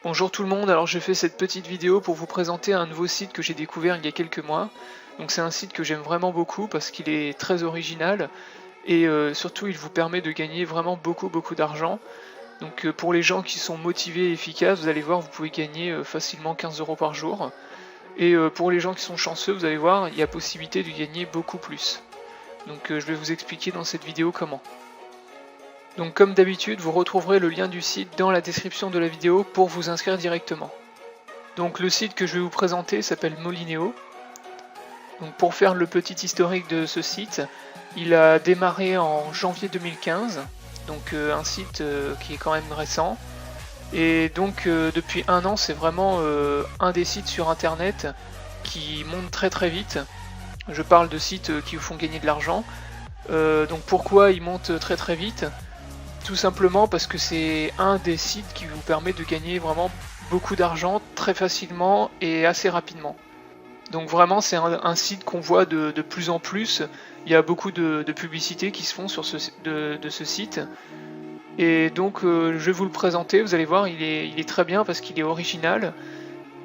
Bonjour tout le monde, alors j'ai fait cette petite vidéo pour vous présenter un nouveau site que j'ai découvert il y a quelques mois. Donc c'est un site que j'aime vraiment beaucoup parce qu'il est très original et surtout il vous permet de gagner vraiment beaucoup d'argent. Donc pour les gens qui sont motivés et efficaces, vous allez voir, vous pouvez gagner facilement 15 € par jour. Et pour les gens qui sont chanceux, vous allez voir, il y a possibilité de gagner beaucoup plus. Donc je vais vous expliquer dans cette vidéo comment. Donc comme d'habitude, vous retrouverez le lien du site dans la description de la vidéo pour vous inscrire directement. Donc le site que je vais vous présenter s'appelle Molineo. Donc pour faire le petit historique de ce site, il a démarré en janvier 2015, donc un site qui est quand même récent. Et donc depuis un an, c'est vraiment un des sites sur internet qui monte très vite. Je parle de sites qui vous font gagner de l'argent. Donc pourquoi il monte très vite ? Tout simplement parce que c'est un des sites qui vous permet de gagner vraiment beaucoup d'argent très facilement et assez rapidement. Donc vraiment c'est un site qu'on voit de plus en plus. Il y a beaucoup de publicités qui se font sur de ce site. Et donc je vais vous le présenter, vous allez voir, il est très bien parce qu'il est original,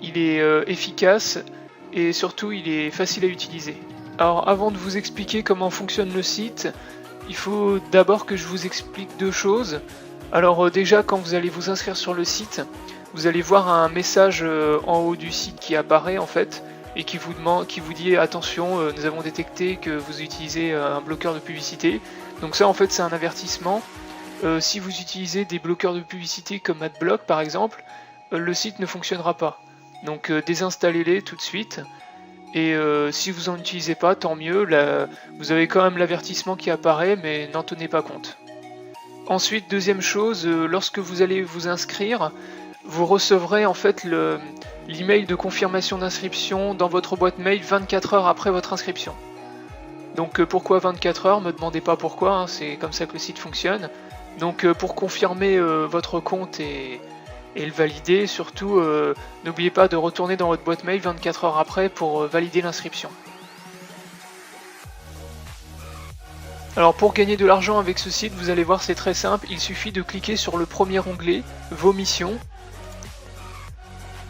il est efficace et surtout il est facile à utiliser. Alors avant de vous expliquer comment fonctionne le site, il faut d'abord que je vous explique deux choses. Alors déjà quand vous allez vous inscrire sur le site, vous allez voir un message en haut du site qui apparaît en fait et qui vous dit attention, nous avons détecté que vous utilisez un bloqueur de publicité. Donc ça en fait c'est un avertissement. Si vous utilisez des bloqueurs de publicité comme AdBlock par exemple, le site ne fonctionnera pas. Donc désinstallez-les tout de suite. Et si vous n'en utilisez pas, tant mieux, vous avez quand même l'avertissement qui apparaît, mais n'en tenez pas compte. Ensuite, deuxième chose, lorsque vous allez vous inscrire, vous recevrez en fait l'email de confirmation d'inscription dans votre boîte mail 24 heures après votre inscription. Donc pourquoi 24 heures? Me demandez pas pourquoi, hein, c'est comme ça que le site fonctionne. Donc pour confirmer votre compte et le valider, surtout n'oubliez pas de retourner dans votre boîte mail 24 heures après pour valider l'inscription. Alors pour gagner de l'argent avec ce site, vous allez voir c'est très simple, il suffit de cliquer sur le premier onglet, vos missions.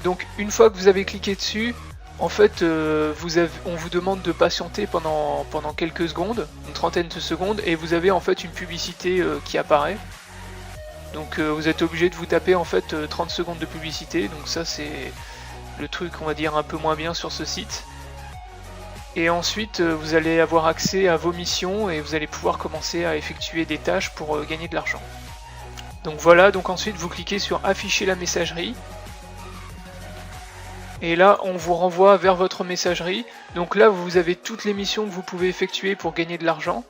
Donc une fois que vous avez cliqué dessus, en fait on vous demande de patienter pendant quelques secondes, une trentaine de secondes, et vous avez en fait une publicité qui apparaît. Donc vous êtes obligé de vous taper en fait 30 secondes de publicité, donc ça c'est le truc on va dire un peu moins bien sur ce site. Et ensuite vous allez avoir accès à vos missions et vous allez pouvoir commencer à effectuer des tâches pour gagner de l'argent. Donc voilà, donc ensuite vous cliquez sur afficher la messagerie. Et là on vous renvoie vers votre messagerie. Donc là vous avez toutes les missions que vous pouvez effectuer pour gagner de l'argent.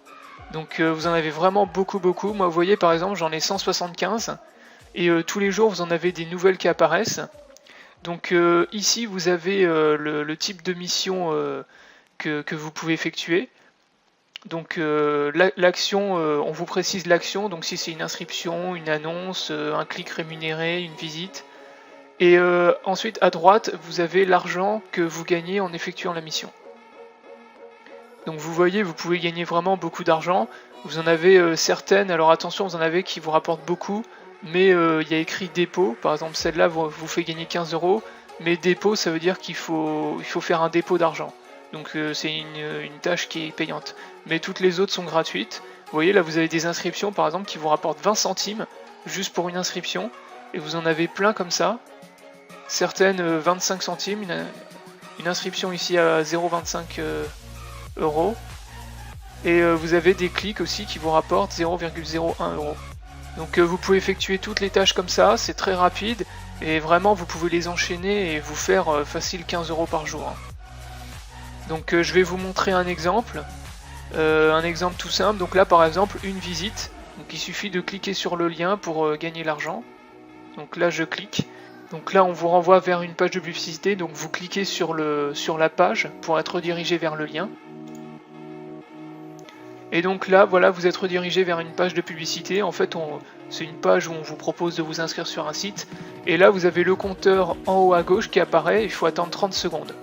Donc vous en avez vraiment beaucoup. Moi vous voyez par exemple j'en ai 175 et tous les jours vous en avez des nouvelles qui apparaissent. Donc ici vous avez le type de mission que vous pouvez effectuer. Donc l'action, on vous précise l'action, donc si c'est une inscription, une annonce, un clic rémunéré, une visite. Et ensuite à droite vous avez l'argent que vous gagnez en effectuant la mission. Donc vous voyez, vous pouvez gagner vraiment beaucoup d'argent. Vous en avez certaines, alors attention, vous en avez qui vous rapportent beaucoup, mais il y a écrit dépôt, par exemple celle-là vous fait gagner 15 €, mais dépôt ça veut dire qu'il faut faire un dépôt d'argent. Donc c'est une tâche qui est payante. Mais toutes les autres sont gratuites. Vous voyez là vous avez des inscriptions par exemple qui vous rapportent 20 centimes juste pour une inscription, et vous en avez plein comme ça. Certaines 25 centimes, une inscription ici à 0,25 €. Et vous avez des clics aussi qui vous rapportent 0,01 €. Donc vous pouvez effectuer toutes les tâches comme ça, c'est très rapide et vraiment vous pouvez les enchaîner et vous faire facile 15 € par jour. Donc je vais vous montrer un exemple tout simple. Donc là par exemple une visite, donc il suffit de cliquer sur le lien pour gagner l'argent. Donc là je clique. Donc là on vous renvoie vers une page de publicité, donc vous cliquez sur la page pour être redirigé vers le lien. Et donc là, voilà, vous êtes redirigé vers une page de publicité. En fait, c'est une page où on vous propose de vous inscrire sur un site. Et là, vous avez le compteur en haut à gauche qui apparaît. Il faut attendre 30 secondes.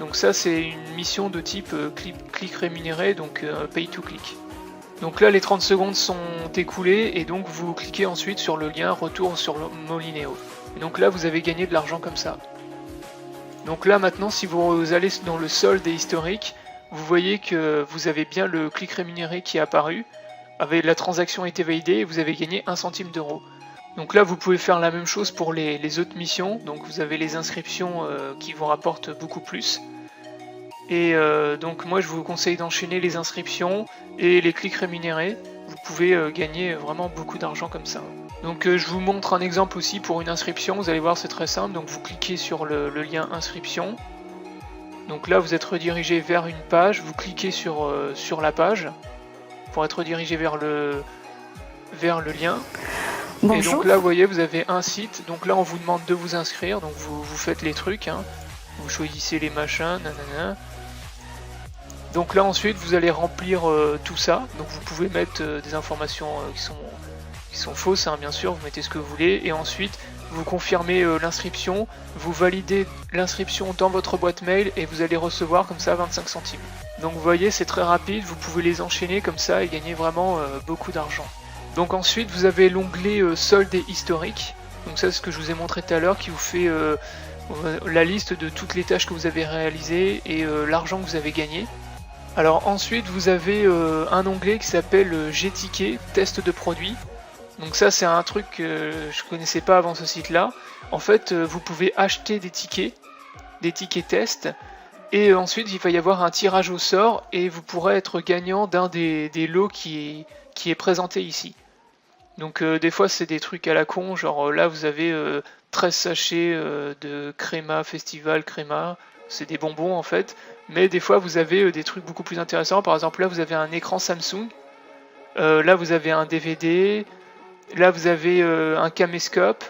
Donc ça, c'est une mission de type clic rémunéré, donc pay to click. Donc là, les 30 secondes sont écoulées et donc vous cliquez ensuite sur le lien retour sur Molineo. Et donc là vous avez gagné de l'argent comme ça. Donc là maintenant si vous allez dans le solde et historique, vous voyez que vous avez bien le clic rémunéré qui est apparu, la transaction a été validée et vous avez gagné 1 centime d'euro. Donc là vous pouvez faire la même chose pour les autres missions, donc vous avez les inscriptions qui vous rapportent beaucoup plus. Et donc moi je vous conseille d'enchaîner les inscriptions et les clics rémunérés, vous pouvez gagner vraiment beaucoup d'argent comme ça. Donc je vous montre un exemple aussi pour une inscription, vous allez voir c'est très simple, donc vous cliquez sur le lien inscription. Donc là vous êtes redirigé vers une page, vous cliquez sur la page pour être redirigé vers le lien. Bonjour. Et donc là vous voyez vous avez un site, donc là on vous demande de vous inscrire, donc vous faites les trucs, hein. Vous choisissez les machins, nanana. Donc là ensuite vous allez remplir tout ça, donc vous pouvez mettre des informations qui sont fausses, hein, bien sûr, vous mettez ce que vous voulez, et ensuite vous confirmez l'inscription, vous validez l'inscription dans votre boîte mail et vous allez recevoir comme ça 25 centimes. Donc vous voyez c'est très rapide, vous pouvez les enchaîner comme ça et gagner vraiment beaucoup d'argent. Donc ensuite vous avez l'onglet solde et historique, donc ça c'est ce que je vous ai montré tout à l'heure qui vous fait la liste de toutes les tâches que vous avez réalisées et l'argent que vous avez gagné. Alors ensuite vous avez un onglet qui s'appelle G-Ticket, test de produit. Donc ça c'est un truc que je connaissais pas avant ce site là. En fait vous pouvez acheter des tickets test, et ensuite il va y avoir un tirage au sort et vous pourrez être gagnant d'un des lots qui est présenté ici. Donc des fois c'est des trucs à la con, genre là vous avez 13 sachets de Créma Festival Créma, c'est des bonbons en fait, mais des fois vous avez des trucs beaucoup plus intéressants, par exemple là vous avez un écran Samsung, là vous avez un DVD, là vous avez un caméscope,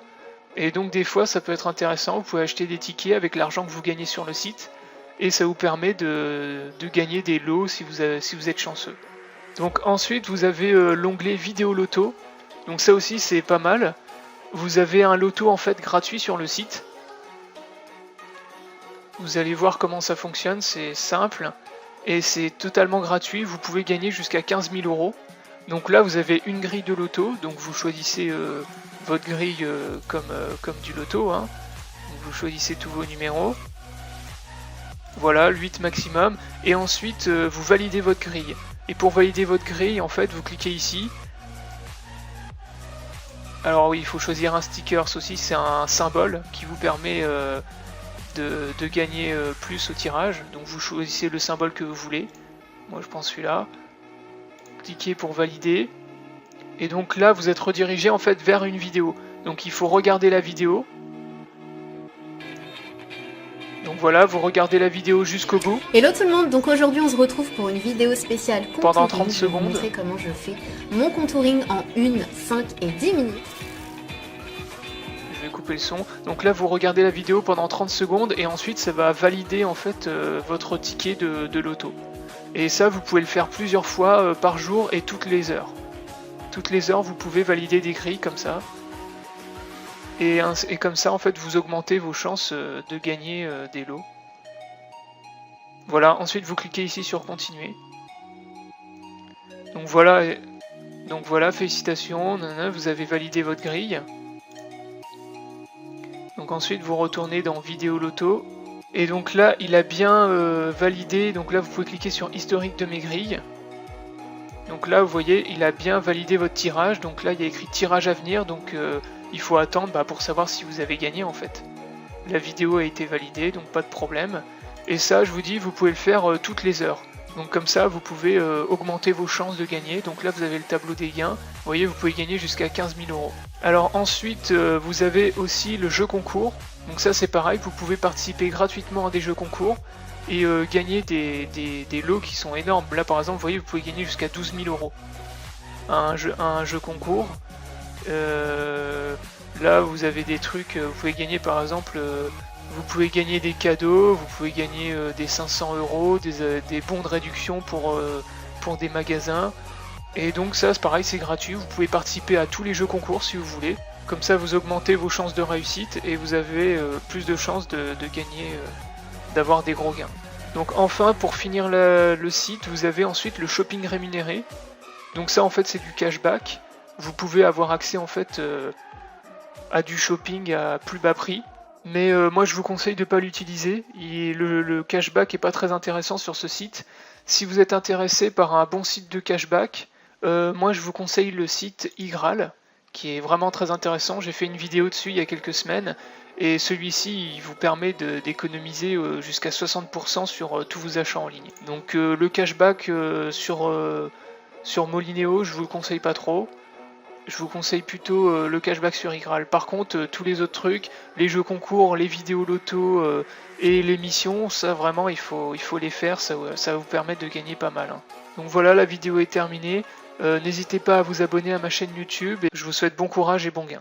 et donc des fois ça peut être intéressant, vous pouvez acheter des tickets avec l'argent que vous gagnez sur le site, et ça vous permet de gagner des lots si vous êtes chanceux. Donc ensuite vous avez l'onglet vidéo loto, donc ça aussi c'est pas mal. Vous avez un loto en fait gratuit sur le site. Vous allez voir comment ça fonctionne, c'est simple et c'est totalement gratuit. Vous pouvez gagner jusqu'à 15 000 euros. Donc là vous avez une grille de loto, donc vous choisissez votre grille comme du loto, hein. Vous choisissez tous vos numéros. Voilà, 8 maximum. Et ensuite vous validez votre grille. Et pour valider votre grille, en fait, vous cliquez ici. Alors oui, il faut choisir un sticker, aussi c'est un symbole qui vous permet de gagner plus au tirage. Donc vous choisissez le symbole que vous voulez. Moi je prends celui-là. Cliquez pour valider. Et donc là vous êtes redirigé en fait vers une vidéo. Donc il faut regarder la vidéo. Donc voilà, vous regardez la vidéo jusqu'au bout. Hello tout le monde, donc aujourd'hui on se retrouve pour une vidéo spéciale contouring. Pendant 30 secondes. Je vais vous montrer comment je fais mon contouring en 1, 5 et 10 minutes. Je vais couper le son. Donc là vous regardez la vidéo pendant 30 secondes et ensuite ça va valider en fait votre ticket de loto. Et ça vous pouvez le faire plusieurs fois par jour et toutes les heures. Toutes les heures vous pouvez valider des grilles comme ça. Et comme ça en fait vous augmentez vos chances de gagner des lots. Voilà, ensuite vous cliquez ici sur continuer. Donc voilà, félicitations, vous avez validé votre grille. Donc ensuite vous retournez dans vidéo loto. Et donc là il a bien validé, donc là vous pouvez cliquer sur historique de mes grilles. Donc là vous voyez il a bien validé votre tirage, donc là il y a écrit tirage à venir, donc il faut attendre pour savoir si vous avez gagné en fait. La vidéo a été validée, donc pas de problème. Et ça je vous dis vous pouvez le faire toutes les heures. Donc comme ça vous pouvez augmenter vos chances de gagner. Donc là vous avez le tableau des gains, vous voyez vous pouvez gagner jusqu'à 15 000 euros. Alors ensuite vous avez aussi le jeu concours. Donc ça c'est pareil, vous pouvez participer gratuitement à des jeux concours et gagner des lots qui sont énormes. Là par exemple vous voyez vous pouvez gagner jusqu'à 12 000 euros. Un jeu concours. Là vous avez des trucs, vous pouvez gagner par exemple, vous pouvez gagner des cadeaux, vous pouvez gagner des 500 euros, des bons de réduction pour des magasins. Et donc ça c'est pareil, c'est gratuit, vous pouvez participer à tous les jeux concours si vous voulez. Comme ça vous augmentez vos chances de réussite et vous avez plus de chances de gagner, d'avoir des gros gains. Donc enfin pour finir le site, vous avez ensuite le shopping rémunéré. Donc ça en fait c'est du cashback. Vous pouvez avoir accès en fait à du shopping à plus bas prix. Mais moi je vous conseille de ne pas l'utiliser, le cashback est pas très intéressant sur ce site. Si vous êtes intéressé par un bon site de cashback, moi je vous conseille le site iGraal, qui est vraiment très intéressant. J'ai fait une vidéo dessus il y a quelques semaines, et celui-ci il vous permet d'économiser jusqu'à 60% sur tous vos achats en ligne. Donc le cashback sur Molineo, je vous le conseille pas trop. Je vous conseille plutôt le cashback sur iGraal. Par contre, tous les autres trucs, les jeux concours, les vidéos loto et les missions, ça vraiment il faut les faire, ça va vous permettre de gagner pas mal. Hein. Donc voilà, la vidéo est terminée. N'hésitez pas à vous abonner à ma chaîne YouTube et je vous souhaite bon courage et bon gain.